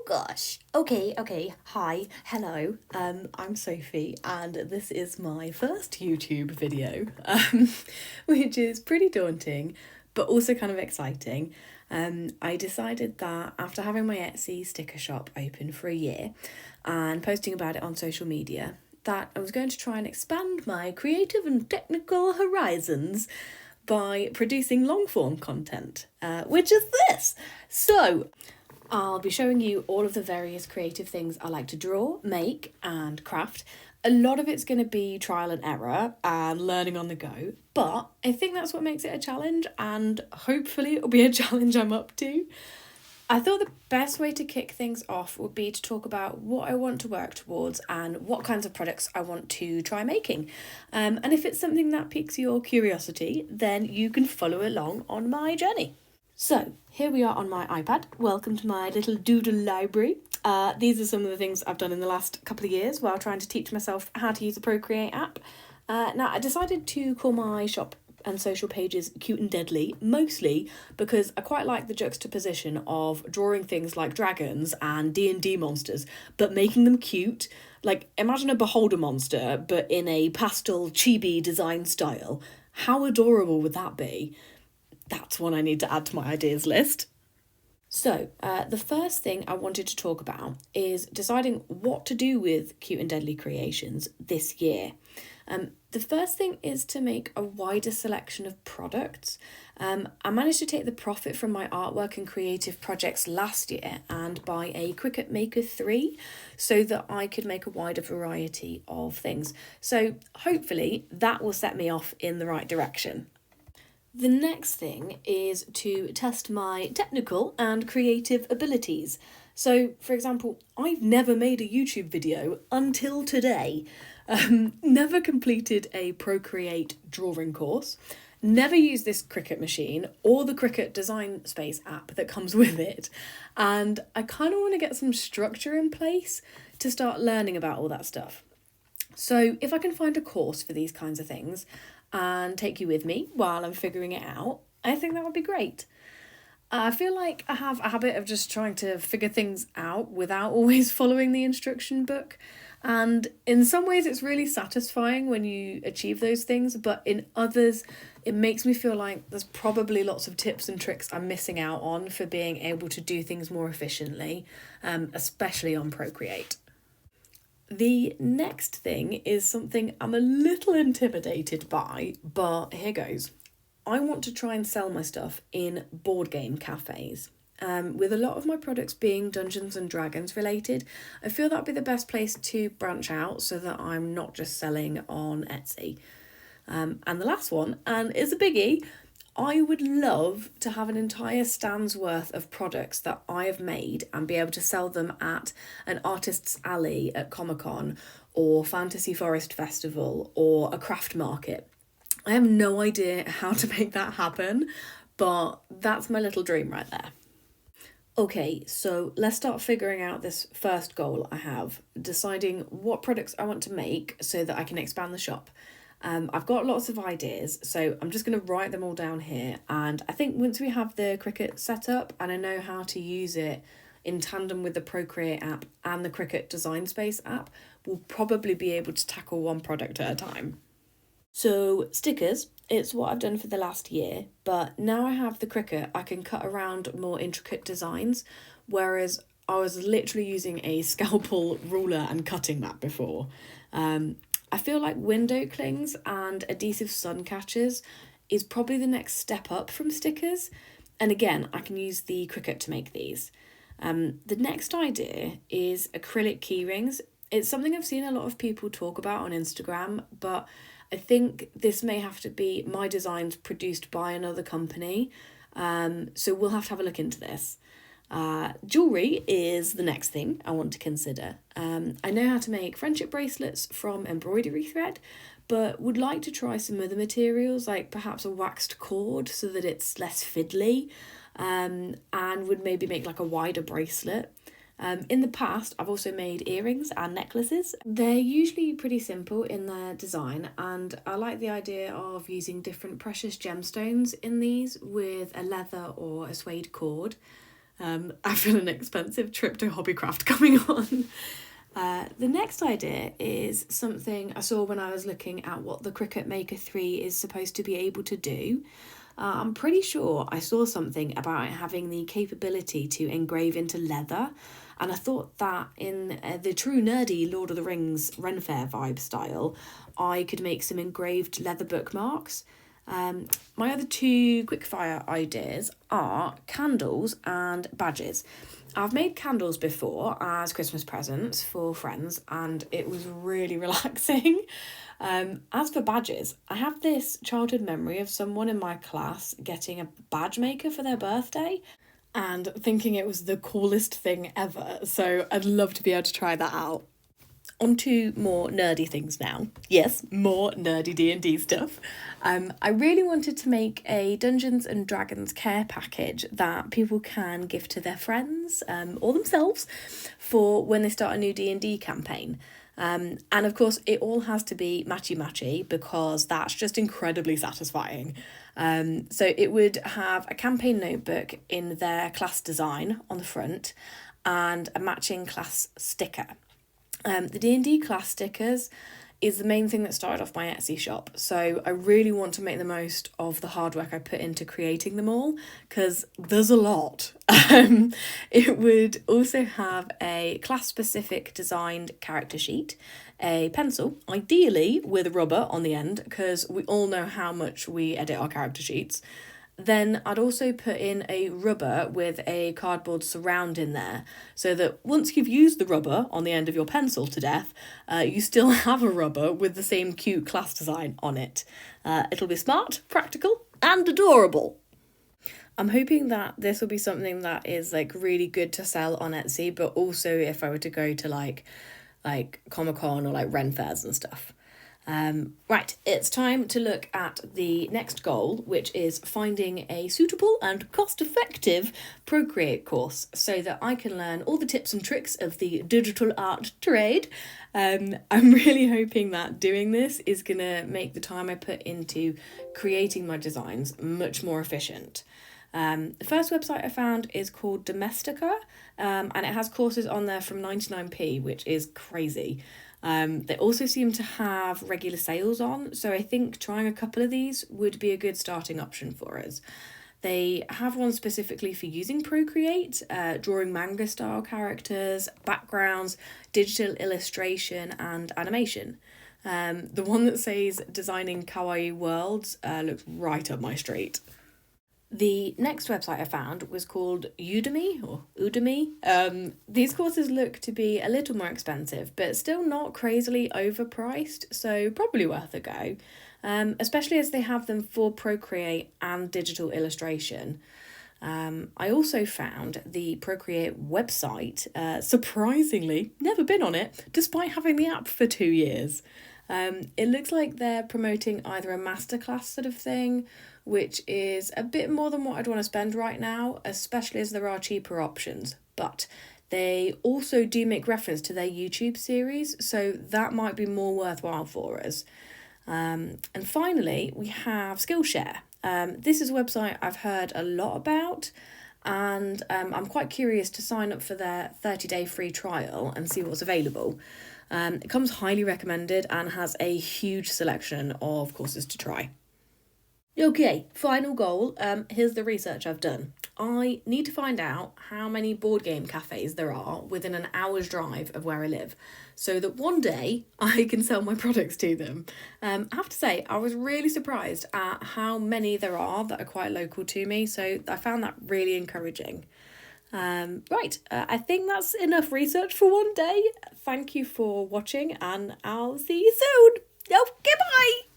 gosh. Okay. Hi. Hello. I'm Sophie and this is my first YouTube video. Which is pretty daunting, but also kind of exciting. I decided that after having my Etsy sticker shop open for a year and posting about it on social media, that I was going to try and expand my creative and technical horizons by producing long form content, which is this. So, I'll be showing you all of the various creative things I like to draw, make, and craft. A lot of it's going to be trial and error and learning on the go, but I think that's what makes it a challenge, and hopefully it'll be a challenge I'm up to. I thought the best way to kick things off would be to talk about what I want to work towards and what kinds of products I want to try making. And if it's something that piques your curiosity, then you can follow along on my journey. So, here we are on my iPad. Welcome to my little doodle library. These are some of the things I've done in the last couple of years while trying to teach myself how to use the Procreate app. Now, I decided to call my shop and social pages Cute and Deadly, mostly because I quite like the juxtaposition of drawing things like dragons and D&D monsters, but making them cute. Like, imagine a Beholder monster, but in a pastel chibi design style. How adorable would that be? That's one I need to add to my ideas list. So, the first thing I wanted to talk about is deciding what to do with Cute and Deadly Creations this year. The first thing is to make a wider selection of products. I managed to take the profit from my artwork and creative projects last year and buy a Cricut Maker 3 so that I could make a wider variety of things. So, hopefully, that will set me off in the right direction. The next thing is to test my technical and creative abilities. So, for example, I've never made a YouTube video until today. Never completed a Procreate drawing course. Never used this Cricut machine or the Cricut Design Space app that comes with it. And I kind of want to get some structure in place to start learning about all that stuff. So, if I can find a course for these kinds of things and take you with me while I'm figuring it out, I think that would be great. I feel like I have a habit of just trying to figure things out without always following the instruction book. And in some ways, it's really satisfying when you achieve those things, but in others, it makes me feel like there's probably lots of tips and tricks I'm missing out on for being able to do things more efficiently, especially on Procreate. The next thing is something I'm a little intimidated by, but here goes. I want to try and sell my stuff in board game cafes. With a lot of my products being Dungeons and Dragons related, I feel that'd be the best place to branch out so that I'm not just selling on Etsy. And the last one, and it's a biggie, I would love to have an entire stand's worth of products that I have made and be able to sell them at an artist's alley at Comic-Con or Fantasy Forest Festival or a craft market. I have no idea how to make that happen, but that's my little dream right there. Okay, so let's start figuring out this first goal I have, deciding what products I want to make so that I can expand the shop. I've got lots of ideas, so I'm just going to write them all down here. And I think once we have the Cricut set up and I know how to use it in tandem with the Procreate app and the Cricut Design Space app, we'll probably be able to tackle one product at a time. So, stickers, it's what I've done for the last year, but now I have the Cricut, I can cut around more intricate designs, whereas I was literally using a scalpel, ruler, and cutting that before. I feel like window clings and adhesive sun catchers is probably the next step up from stickers. And again, I can use the Cricut to make these. The next idea is acrylic key rings. It's something I've seen a lot of people talk about on Instagram, but I think this may have to be my designs produced by another company. So we'll have to have a look into this. Jewellery is the next thing I want to consider. I know how to make friendship bracelets from embroidery thread, but would like to try some other materials, like perhaps a waxed cord so that it's less fiddly, and would maybe make like a wider bracelet. In the past, I've also made earrings and necklaces. They're usually pretty simple in their design, and I like the idea of using different precious gemstones in these with a leather or a suede cord. I feel an expensive trip to Hobbycraft coming on. The next idea is something I saw when I was looking at what the Cricut Maker 3 is supposed to be able to do. I'm pretty sure I saw something about it having the capability to engrave into leather, and I thought that in the true nerdy Lord of the Rings Ren Fair vibe style, I could make some engraved leather bookmarks. My other two quickfire ideas are candles and badges. I've made candles before as Christmas presents for friends, and it was really relaxing. As for badges, I have this childhood memory of someone in my class getting a badge maker for their birthday and thinking it was the coolest thing ever, so I'd love to be able to try that out. On to more nerdy things now. Yes, more nerdy D&D stuff. I really wanted to make a Dungeons and Dragons care package that people can gift to their friends or themselves for when they start a new D&D campaign. And of course, it all has to be matchy-matchy because that's just incredibly satisfying. So it would have a campaign notebook in their class design on the front and a matching class sticker. The D&D class stickers is the main thing that started off my Etsy shop, so I really want to make the most of the hard work I put into creating them all, because there's a lot. It would also have a class-specific designed character sheet, a pencil, ideally with rubber on the end, because we all know how much we edit our character sheets. Then I'd also put in a rubber with a cardboard surround in there, so that once you've used the rubber on the end of your pencil to death, you still have a rubber with the same cute class design on it. It'll be smart, practical, and adorable. I'm hoping that this will be something that is like really good to sell on Etsy, but also if I were to go to like Comic-Con or like Ren Fairs and stuff. Right, it's time to look at the next goal, which is finding a suitable and cost-effective Procreate course so that I can learn all the tips and tricks of the digital art trade. I'm really hoping that doing this is going to make the time I put into creating my designs much more efficient. The first website I found is called Domestika, and it has courses on there from 99p, which is crazy. They also seem to have regular sales on, so I think trying a couple of these would be a good starting option for us. They have one specifically for using Procreate, drawing manga style characters, backgrounds, digital illustration and animation. The one that says designing kawaii worlds looks right up my street. The next website I found was called Udemy or Udemy. These courses look to be a little more expensive, but still not crazily overpriced, so probably worth a go, especially as they have them for Procreate and digital illustration. I also found the Procreate website, surprisingly, never been on it, despite having the app for 2 years. It looks like they're promoting either a masterclass sort of thing, which is a bit more than what I'd want to spend right now, especially as there are cheaper options. But they also do make reference to their YouTube series, so that might be more worthwhile for us. And finally, we have Skillshare. This is a website I've heard a lot about, and I'm quite curious to sign up for their 30-day free trial and see what's available. It comes highly recommended and has a huge selection of courses to try. Okay, final goal. Here's the research I've done. I need to find out how many board game cafes there are within an hour's drive of where I live, so that one day I can sell my products to them. I have to say, I was really surprised at how many there are that are quite local to me, so I found that really encouraging. I think that's enough research for one day. Thank you for watching, and I'll see you soon. Okay, bye!